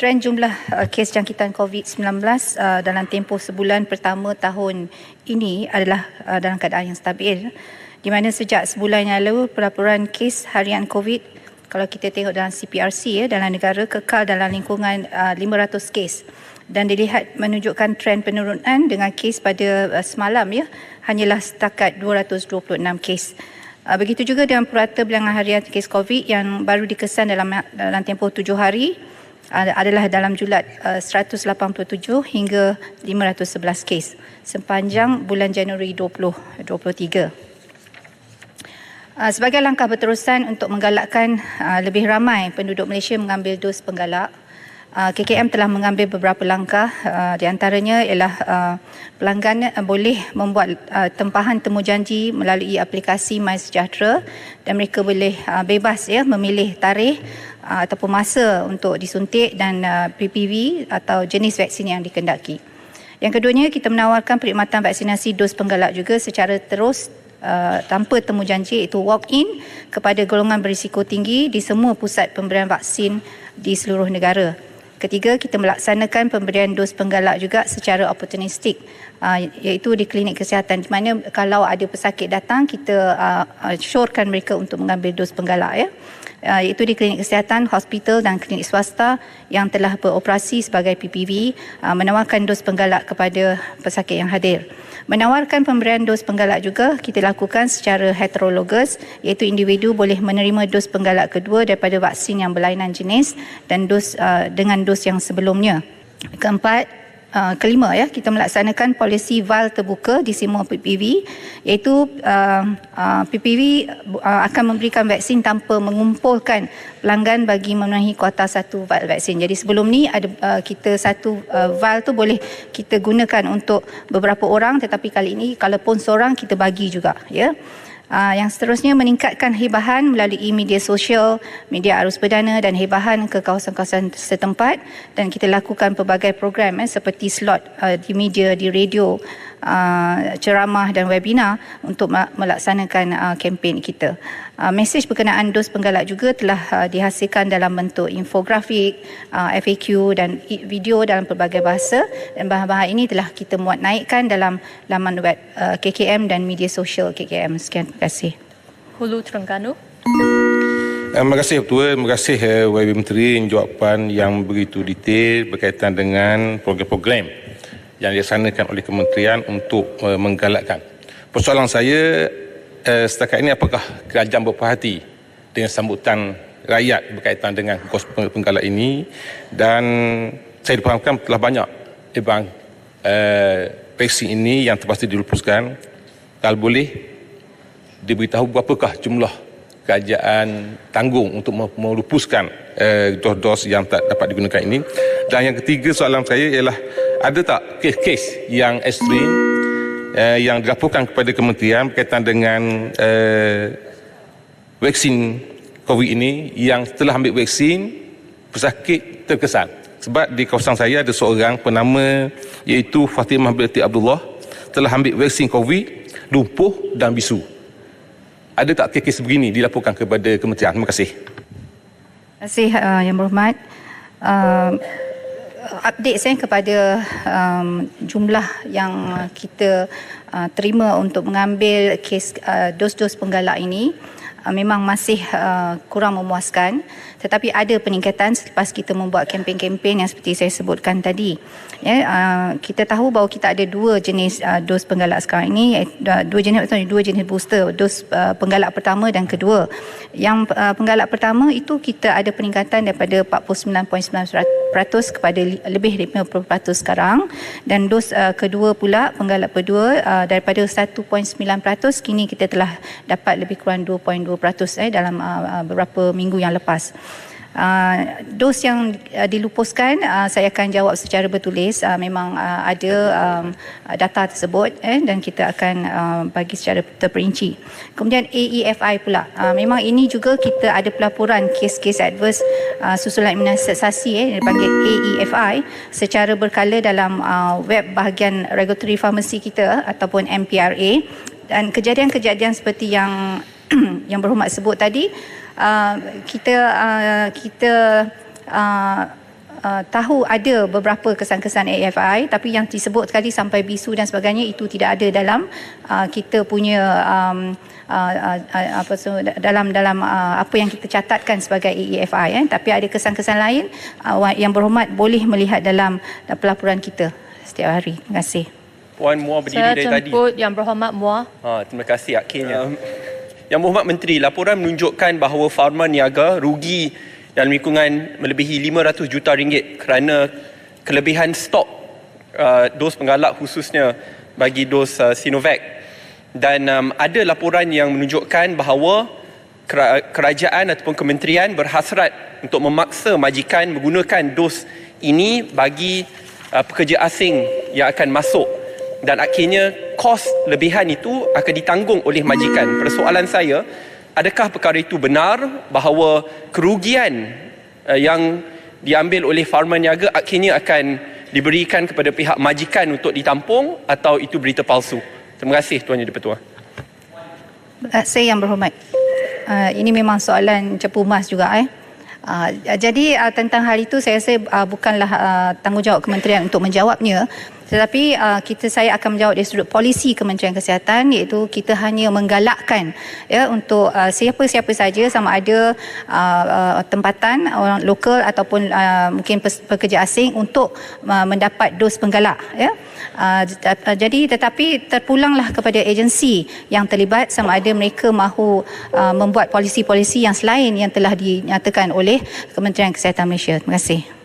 Trend jumlah kes jangkitan COVID-19 dalam tempoh sebulan pertama tahun ini adalah dalam keadaan yang stabil, di mana sejak sebulan yang lalu pelaporan kes harian COVID, kalau kita tengok dalam CPRC dalam negara, kekal dalam lingkungan 500 kes dan dilihat menunjukkan trend penurunan dengan kes pada semalam hanyalah setakat 226 kes. Begitu juga dengan purata bilangan harian kes COVID yang baru dikesan dalam tempoh 7 hari adalah dalam julat 187 hingga 511 kes sepanjang bulan Januari 2023. Sebagai langkah berterusan untuk menggalakkan lebih ramai penduduk Malaysia mengambil dos penggalak, KKM telah mengambil beberapa langkah. Di antaranya ialah pelanggan boleh membuat tempahan temujanji melalui aplikasi MySejahtera dan mereka boleh bebas memilih tarikh ataupun masa untuk disuntik dan PPV atau jenis vaksin yang dikendaki. Yang keduanya, kita menawarkan perkhidmatan vaksinasi dos penggalak juga secara terus tanpa temujanji, iaitu walk-in kepada golongan berisiko tinggi di semua pusat pemberian vaksin di seluruh negara. Ketiga, kita melaksanakan pemberian dos penggalak juga secara oportunistik, iaitu di klinik kesihatan, di mana kalau ada pesakit datang, kita syorkan mereka untuk mengambil dos penggalak iaitu di klinik kesihatan, hospital dan klinik swasta yang telah beroperasi sebagai PPV, menawarkan dos penggalak kepada pesakit yang hadir. Menawarkan pemberian dos penggalak juga kita lakukan secara heterologous, iaitu individu boleh menerima dos penggalak kedua daripada vaksin yang berlainan jenis dan dos dengan dos yang sebelumnya. Kelima, kita melaksanakan polisi vial terbuka di semua PPV, iaitu PPV akan memberikan vaksin tanpa mengumpulkan pelanggan bagi memenuhi kuota satu vial vaksin. Jadi sebelum ni ada kita satu vial tu boleh kita gunakan untuk beberapa orang, tetapi kali ini kalaupun seorang kita bagi juga Yang seterusnya, meningkatkan hebahan melalui media sosial, media arus perdana dan hebahan ke kawasan-kawasan setempat, dan kita lakukan pelbagai program seperti slot di media, di radio, ceramah dan webinar untuk melaksanakan kempen kita. Mesej berkenaan dos penggalak juga telah dihasilkan dalam bentuk infografik, FAQ dan video dalam pelbagai bahasa, dan bahan-bahan ini telah kita muat naikkan dalam laman web KKM dan media sosial KKM. Sekian, terima kasih. Hulu Terengganu. Terima kasih Ketua, terima kasih YB Menteri jawapan yang begitu detail berkaitan dengan program-program yang dilaksanakan oleh kementerian untuk menggalakkan. Persoalan saya setakat ini, apakah kerajaan berperhati dengan sambutan rakyat berkaitan dengan kos penggalak ini, dan saya difahamkan telah banyak vaksin ini yang terpaksa dilupuskan. Kalau boleh diberitahu berapakah jumlah kerajaan tanggung untuk melupuskan dos-dos yang tak dapat digunakan ini. Dan yang ketiga, soalan saya ialah, ada tak kes-kes yang ekstrim yang dilaporkan kepada kementerian berkaitan dengan vaksin COVID ini, yang setelah ambil vaksin pesakit terkesan? Sebab di kawasan saya ada seorang penama iaitu Fatimah binti Abdullah telah ambil vaksin COVID, lumpuh dan bisu. Ada tak kes-kes begini dilaporkan kepada kementerian? Terima kasih. Terima kasih Yang Berhormat. Update saya kepada jumlah yang kita terima untuk mengambil kes dos-dos penggalak ini memang masih kurang memuaskan, tetapi ada peningkatan selepas kita membuat kempen-kempen yang seperti saya sebutkan tadi. Kita tahu bahawa kita ada dua jenis dos penggalak sekarang ini, dua jenis booster, dos penggalak pertama dan kedua. Yang penggalak pertama itu kita ada peningkatan daripada 49.9% kepada lebih 50% sekarang, dan dos kedua pula, penggalak kedua, daripada 1.9% kini kita telah dapat lebih kurang 2.2% dalam beberapa minggu yang lepas. Dos yang dilupuskan, saya akan jawab secara bertulis. Memang ada data tersebut dan kita akan bagi secara terperinci. Kemudian AEFI pula, memang ini juga kita ada pelaporan kes-kes adverse susulan imunisasi dipanggil AEFI secara berkala dalam web bahagian regulatory pharmacy kita ataupun MPRA, dan kejadian-kejadian seperti yang yang Berhormat sebut tadi, kita tahu ada beberapa kesan-kesan AFI, tapi yang disebut tadi sampai bisu dan sebagainya itu tidak ada dalam kita punya dalam apa yang kita catatkan sebagai AFI, tapi ada kesan-kesan lain. Yang berhormat boleh melihat dalam pelaporan kita setiap hari. Terima kasih. Puan Muar berdiri Saya dari tadi. jemput Yang Berhormat Muar. Terima kasih akhirnya. Yang Berhormat Menteri, laporan menunjukkan bahawa Pharma Niaga rugi dalam lingkungan melebihi 500 juta ringgit kerana kelebihan stok dos penggalak khususnya bagi dos Sinovac. Dan ada laporan yang menunjukkan bahawa kerajaan ataupun kementerian berhasrat untuk memaksa majikan menggunakan dos ini bagi pekerja asing yang akan masuk, dan akhirnya kos lebihan itu akan ditanggung oleh majikan. Persoalan saya, adakah perkara itu benar bahawa kerugian yang diambil oleh Pharma Niaga akhirnya akan diberikan kepada pihak majikan untuk ditampung, atau itu berita palsu? Terima kasih Tuan Yang di-Pertua. Saya Yang Berhormat. Ini memang soalan cepu emas juga. Jadi tentang hal itu saya rasa bukanlah tanggungjawab kementerian untuk menjawabnya, tetapi saya akan menjawab dari sudut polisi Kementerian Kesihatan, iaitu kita hanya menggalakkan untuk siapa-siapa saja, sama ada tempatan orang lokal ataupun mungkin pekerja asing, untuk mendapat dos penggalak. Jadi tetapi terpulanglah kepada agensi yang terlibat sama ada mereka mahu membuat polisi-polisi yang selain yang telah dinyatakan oleh Kementerian Kesihatan Malaysia. Terima kasih.